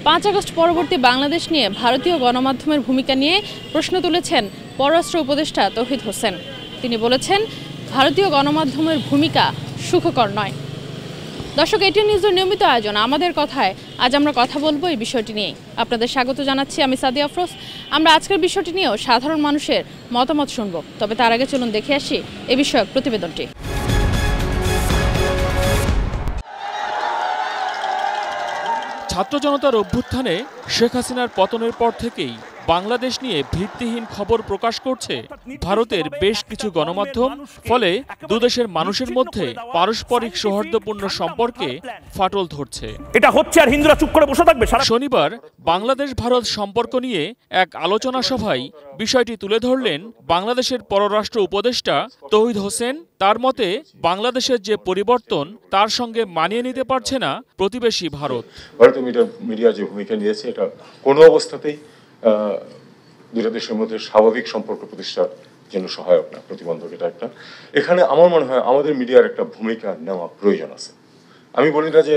5 August পরবর্তী বাংলাদেশ নিয়ে ভারতীয় গণমাধ্যমের ভূমিকা নিয়ে প্রশ্ন তুলেছেন পররাষ্ট্র উপদেষ্টা তৌহিদ হোসেন। তিনি বলেছেন, ভারতীয় গণমাধ্যমের ভূমিকা সুখকর নয়। দর্শক, এটি নিউজের নিয়মিত আয়োজন আমাদের কথায় আজ আমরা কথা বলবো এই বিষয়টি নিয়ে। আপনাদের স্বাগত জানাচ্ছি, আমি সাদিয়া আফরোজ। আমরা আজকের বিষয়টি নিয়েও সাধারণ মানুষের মতামত শুনব, তবে তার আগে চলুন দেখে আসি এ বিষয়ক প্রতিবেদনটি। ছাত্র জনতার অভ্যুত্থানে শেখ হাসিনার পতনের পর থেকেই বাংলাদেশ নিয়ে ভিত্তিহীন খবর প্রকাশ করছে ভারতের বেশ কিছু গণমাধ্যম। ফলে দুদেশের মানুষের মধ্যে পারস্পরিক সৌহার্দ্যপূর্ণ সম্পর্কে ফাটল ধরছে। এটা হচ্ছে আর হিন্দুরা চুপ করে বসে থাকবে? শনিবার বাংলাদেশ ভারত সম্পর্ক নিয়ে এক আলোচনা সভায় বিষয়টি তুলে ধরলেন বাংলাদেশের পররাষ্ট্র উপদেষ্টা তৌহিদ হোসেন। তার মতে, বাংলাদেশের যে পরিবর্তন তার সঙ্গে মানিয়ে নিতে পারছে না প্রতিবেশী ভারত। ভারতীয় মিডিয়া যে ভূমিকা নিয়েছে, এটা কোনো অবস্থাতেই দুটো দেশের মধ্যে স্বাভাবিক সম্পর্ক প্রতিষ্ঠার জন্য সহায়ক না, প্রতিবন্ধক। এটা একটা, এখানে আমার মনে হয় আমাদের মিডিয়ার একটা ভূমিকা নেওয়া প্রয়োজন আছে। আমি বলি না যে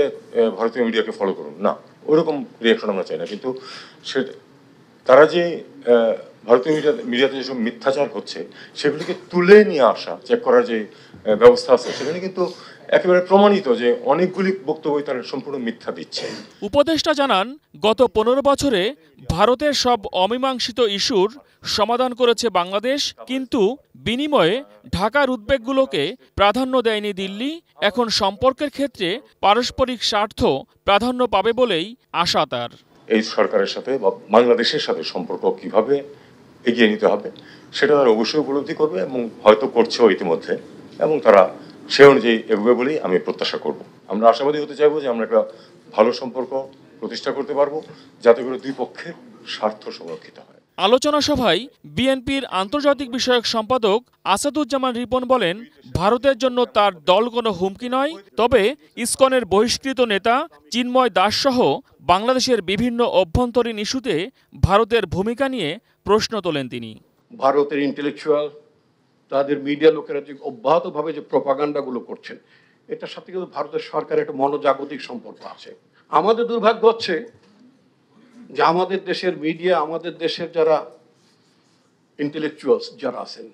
ভারতীয় মিডিয়াকে ফলো করুন, না, ওরকম রিয়াকশন আমরা চাই না, কিন্তু তারা যে ভারতীয় মিডিয়াতে যেসব মিথ্যাচার হচ্ছে সেগুলিকে তুলে নিয়ে আসা, চেক করার যে ব্যবস্থা আছে, সেখানে কিন্তু একেবারে প্রমাণিত যে অনেকগুলি বক্তব্য তারা সম্পূর্ণ মিথ্যা দিচ্ছে। উপদেষ্টা জানান, গত 15 বছরে ভারতের সব অমীমাংসিত ইস্যুর সমাধান করেছে বাংলাদেশ, কিন্তু বিনিময়ে ঢাকার উদ্বেগগুলোকে প্রাধান্য দেয়নি দিল্লি। এখন সম্পর্কের ক্ষেত্রে পারস্পরিক স্বার্থ প্রাধান্য পাবে বলেই আশা তার। এই সরকারের সাথে বা বাংলাদেশের সাথে সম্পর্ক কিভাবে এগিয়ে নিতে হবে সেটা তারা অবশ্যই উপলব্ধি করবে এবং হয়তো করছেও ইতিমধ্যে, এবং তারা সে অনুযায়ী এগোবে বলেই আমি প্রত্যাশা করব। আমরা আশাবাদী হতে চাইবো যে আমরা একটা ভালো সম্পর্ক প্রতিষ্ঠা করতে পারবো, যাতে করে দুই পক্ষের স্বার্থ সংরক্ষিত হয়। আলোচনা সভায় বিএনপির আন্তর্জাতিক বিষয়ক সম্পাদক আসাদুজ্জামান রিপন বলেন, ভারতের জন্য তার দল কোনো হুমকি নয়, তবে ইসকনের বহিষ্কৃত নেতা চিন্ময় দাস সহ বাংলাদেশের বিভিন্ন অভ্যন্তরীণ ইস্যুতে ভারতের ভূমিকা নিয়ে প্রশ্ন তোলেন তিনি। ভারতের ইন্টেলেকচুয়াল, তাদের মিডিয়া লোকেরা যে অব্যাহতভাবে যে প্রপাগান্ডাগুলো করছেন, এটার সাথে কিন্তু ভারতের সরকারের একটা মনোজাগতিক সম্পর্ক আছে। আমাদের দুর্ভাগ্য হচ্ছে যে আমাদের দেশের মিডিয়া, আমাদের দেশের যারা ইন্টেলেকচুয়ালস যারা আছেন,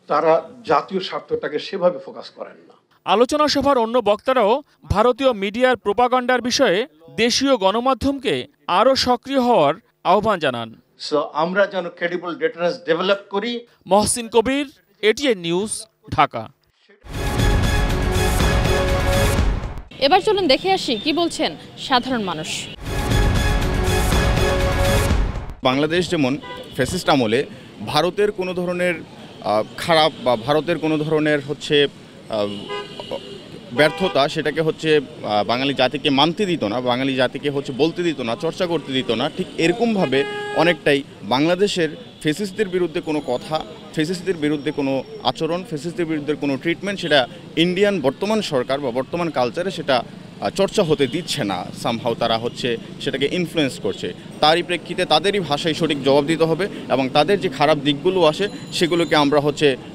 তারা জাতীয় স্বার্থটাকে সেভাবে ফোকাস করেন না। আলোচনা সভার অন্য বক্তারাও ভারতীয় মিডিয়ার প্রপাগান্ডার বিষয়ে দেশীয় গণমাধ্যমকে আরও সক্রিয় হওয়ার আহ্বান জানান। আমরা যেন ক্রেডিবল ডেটারেন্স ডেভেলপ করি। মহসিন কবির, এটিএন নিউজ, ঢাকা। এবার চলুন দেখে আসি কি বলছেন সাধারণ মানুষ। বাংলাদেশ যেমন ফ্যাসিস্ট আমলে ভারতের কোনো ধরনের খারাপ বা ভারতের কোনো ধরনের ব্যর্থতা, সেটাকে বাঙালি জাতিকে মানতে দিত না, বাঙালি জাতিকে বলতে দিত না, চর্চা করতে দিত না। ঠিক এরকমভাবে অনেকটাই বাংলাদেশের ফ্যাসিস্টদের বিরুদ্ধে কোনো কথা, ফ্যাসিস্টদের বিরুদ্ধে কোনো আচরণ, ফ্যাসিস্টদের বিরুদ্ধে কোনো ট্রিটমেন্ট, সেটা ইন্ডিয়ান বর্তমান সরকার বা বর্তমান কালচারে সেটা চর্চা হতে দিচ্ছে না। সামহাও তারা সেটাকে ইনফ্লুয়েন্স করছে। তারই প্রেক্ষিতে তাদেরই ভাষায় সঠিক জবাব দিতে হবে, এবং তাদের যে খারাপ দিকগুলো আসে সেগুলোকে আমরা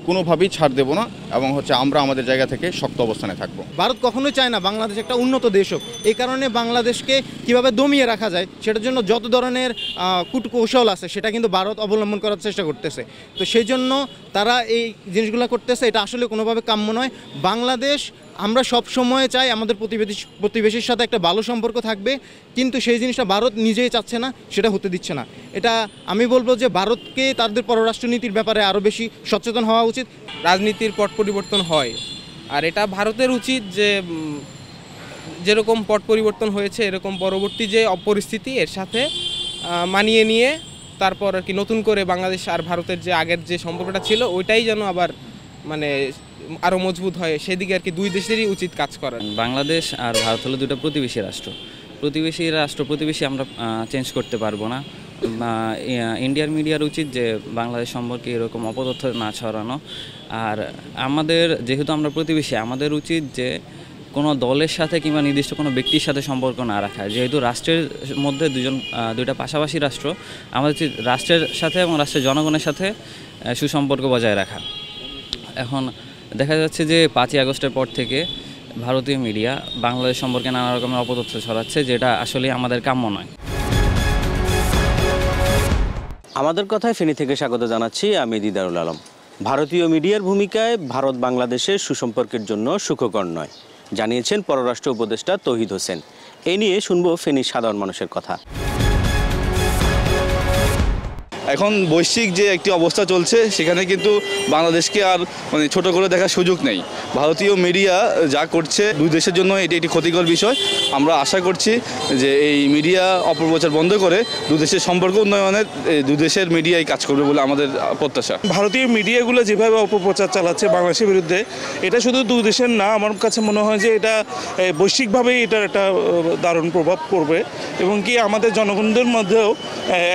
কোনোভাবেই ছাড় দেব না, এবং আমরা আমাদের জায়গা থেকে শক্ত অবস্থানে থাকব। ভারত কখনোই চায় না বাংলাদেশ একটা উন্নত দেশ হোক। এই কারণে বাংলাদেশকে কিভাবে দমিয়ে রাখা যায় সেটার জন্য যত ধরনের কূটকৌশল আছে সেটা কিন্তু ভারত অবলম্বন করার চেষ্টা করতেছে। তো সেই জন্য তারা এই জিনিসগুলো করতেছে, এটা আসলে কোনোভাবে কাম্য নয়। বাংলাদেশ, আমরা সব সময় চাই আমাদের প্রতিবেশীর সাথে একটা ভালো সম্পর্ক থাকবে, কিন্তু সেই জিনিসটা ভারত নিজেই চাচ্ছে না, সেটা হতে দিচ্ছে না। এটা আমি বলবো যে ভারতকে তাদের পররাষ্ট্রনীতির ব্যাপারে আরও বেশি সচেতন হওয়া উচিত। রাজনীতির পট পরিবর্তন হয়, আর এটা ভারতের উচিত যে যেরকম পট পরিবর্তন হয়েছে এরকম পরবর্তী যে পরিস্থিতি এর সাথে মানিয়ে নিয়ে তারপর আর কি নতুন করে বাংলাদেশ আর ভারতের যে আগের যে সম্পর্কটা ছিল ওইটাই যেন আবার আরও মজবুত হয়, সেদিকে আর কি দুই দেশেরই উচিত কাজ করা। বাংলাদেশ আর ভারত হলো দুটো প্রতিবেশী রাষ্ট্র, প্রতিবেশী আমরা চেঞ্জ করতে পারবো না। ইন্ডিয়ার মিডিয়ার উচিত যে বাংলাদেশ সম্পর্কে এরকম অপতথ্য না ছড়ানো। আর আমাদের যেহেতু আমরা প্রতিবেশী, আমাদের উচিত যে কোনো দলের সাথে কিংবা নির্দিষ্ট কোনো ব্যক্তির সাথে সম্পর্ক না রাখা। যেহেতু রাষ্ট্রের মধ্যে দুইটা পাশাপাশি রাষ্ট্র, আমাদের উচিত রাষ্ট্রের সাথে এবং রাষ্ট্রের জনগণের সাথে সুসম্পর্ক বজায় রাখা। এখন দেখা যাচ্ছে যে 5ই আগস্টের পর থেকে ভারতীয় মিডিয়া বাংলাদেশ সম্পর্কে নানা রকমের অপতথ্য ছড়াচ্ছে, যেটা আসলে আমাদের কাম্য নয়। আমাদের কথায় ফেনী থেকে স্বাগত জানাচ্ছি, আমি দিদারুল আলম। ভারতীয় মিডিয়ার ভূমিকায় ভারত বাংলাদেশের সুসম্পর্কের জন্য সুখকর নয়, জানিয়েছেন পররাষ্ট্র উপদেষ্টা তৌহিদ হোসেন। এ নিয়ে শুনবো ফেনীর সাধারণ মানুষের কথা। এখন বৈশ্বিক যে একটি অবস্থা চলছে সেখানে কিন্তু বাংলাদেশকে আর মানে ছোট করে দেখার সুযোগ নেই। ভারতীয় মিডিয়া যা করছে দুই দেশের জন্য এটি একটি ক্ষতিকর বিষয়। আমরা আশা করছি যে এই মিডিয়া অপপ্রচার বন্ধ করে দুই দেশের সম্পর্ক উন্নয়নের দুই দেশের মিডিয়াই কাজ করবে বলে আমাদের প্রত্যাশা। ভারতীয় মিডিয়াগুলো যেভাবে অপপ্রচার চালাচ্ছে বাংলাদেশের বিরুদ্ধে, এটা শুধু দুই দেশের না, আমার কাছে মনে হয় যে এটা বৈশ্বিকভাবেই এটার একটা দারুণ প্রভাব পড়বে এবং কি আমাদের জনগণদের মধ্যেও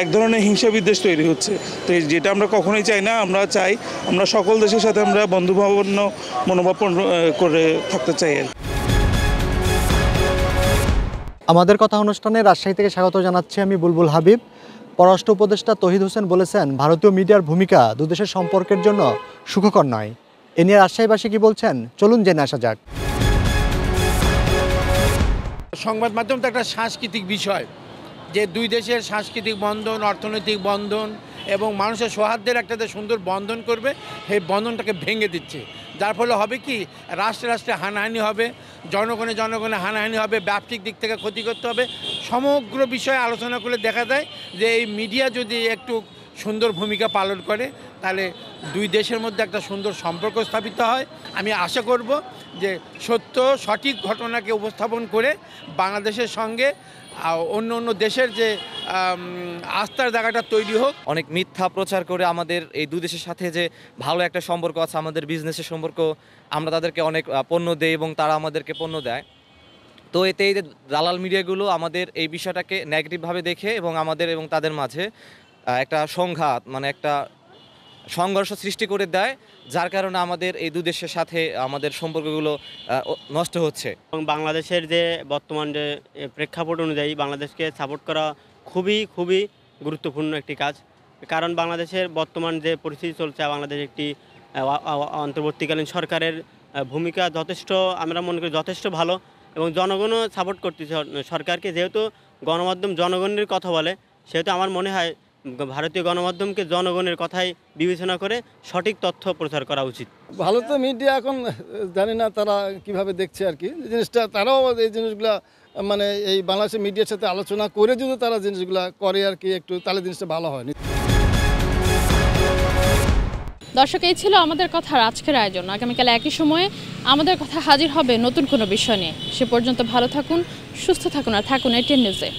এক ধরনের হিংসা বিদ্বেষ তৈরি হচ্ছে। তো যেটা আমরা কখনোই চাই না। আমরা চাই আমরা সকল দেশের সাথে আমরা বন্ধুভাবাপন্ন মনোভাব করে থাকতে চাই। আমাদের কথা অনুষ্ঠানে রাজশাহী থেকে স্বাগত জানাচ্ছি আমি বুলবুল হাবিব। পররাষ্ট্র উপদেষ্টা তৌহিদ হোসেন বলেছেন, ভারতীয় মিডিয়ার ভূমিকা দুদেশের সম্পর্কের জন্য সুখকর নয়। এ নিয়ে রাজশাহীবাসী কি বলছেন, চলুন জেনে আসা যাক। সংবাদ মাধ্যম তো একটা সাংস্কৃতিক বিষয়, যে দুই দেশের সাংস্কৃতিক বন্ধন, অর্থনৈতিক বন্ধন এবং মানুষের সৌহার্দ্যের একটা সুন্দর বন্ধন করবে, সেই বন্ধনটাকে ভেঙে দিচ্ছে। যার ফলে হবে কি, রাষ্ট্রে রাষ্ট্রে হানাহানি হবে, জনগণে হানাহানি হবে, ব্যবসায়িক দিক থেকে ক্ষতি করতে হবে। সমগ্র বিষয়ে আলোচনা করলে দেখা যায় যে এই মিডিয়া যদি একটু সুন্দর ভূমিকা পালন করে তাহলে দুই দেশের মধ্যে একটা সুন্দর সম্পর্ক স্থাপিত হয়। আমি আশা করব যে সত্য সঠিক ঘটনাকে উপস্থাপন করে বাংলাদেশের সঙ্গে অন্য দেশের যে আস্থার জায়গাটা তৈরি হোক। অনেক মিথ্যা প্রচার করে আমাদের এই দুই দেশের সাথে যে ভালো একটা সম্পর্ক আছে, আমাদের বিজনেসের সম্পর্ক, আমরা তাদেরকে অনেক পণ্য দেই এবং তারা আমাদেরকে পণ্য দেয়। তো এতে এই যে দালাল মিডিয়াগুলো আমাদের এই বিষয়টাকে নেগেটিভভাবে দেখে এবং আমাদের এবং তাদের মাঝে একটা সংঘাত, মানে একটা সংঘর্ষ সৃষ্টি করে দেয়, যার কারণে আমাদের এই দুই দেশের সাথে আমাদের সম্পর্কগুলো নষ্ট হচ্ছে। এবং বাংলাদেশের যে বর্তমান যে প্রেক্ষাপট অনুযায়ী বাংলাদেশকে সাপোর্ট করা খুবই গুরুত্বপূর্ণ একটি কাজ। কারণ বাংলাদেশের বর্তমান যে পরিস্থিতি চলছে, বাংলাদেশ একটি অন্তর্বর্তীকালীন সরকারের ভূমিকা যথেষ্ট, আমরা মনে করি যথেষ্ট ভালো এবং জনগণও সাপোর্ট করতেছে সরকারকে। যেহেতু গণমাধ্যম জনগণের কথা বলে, সেহেতু আমার মনে হয় ভারতীয় গণমাধ্যমকে জনগণের কথাই বিবেচনা করে সঠিক তথ্য প্রচার করা উচিত। ভারতীয় মিডিয়া এখন জানি না তারা কিভাবে দেখছে আর কি জিনিসটা, তারাও এই জিনিসগুলো মানে এই বাংলাদেশের মিডিয়ার সাথে আলোচনা করে যদি তারা জিনিসগুলো করে আর কি একটু, তাহলে জিনিসটা ভালো হয়। দর্শক, এই ছিল আমাদের কথার আজকের আয়োজন। আগামীকাল একই সময়ে আমাদের কথা হাজির হবে নতুন কোনো বিষয় নিয়ে। সে পর্যন্ত ভালো থাকুন, সুস্থ থাকুন আর থাকুন ATN নিউজে।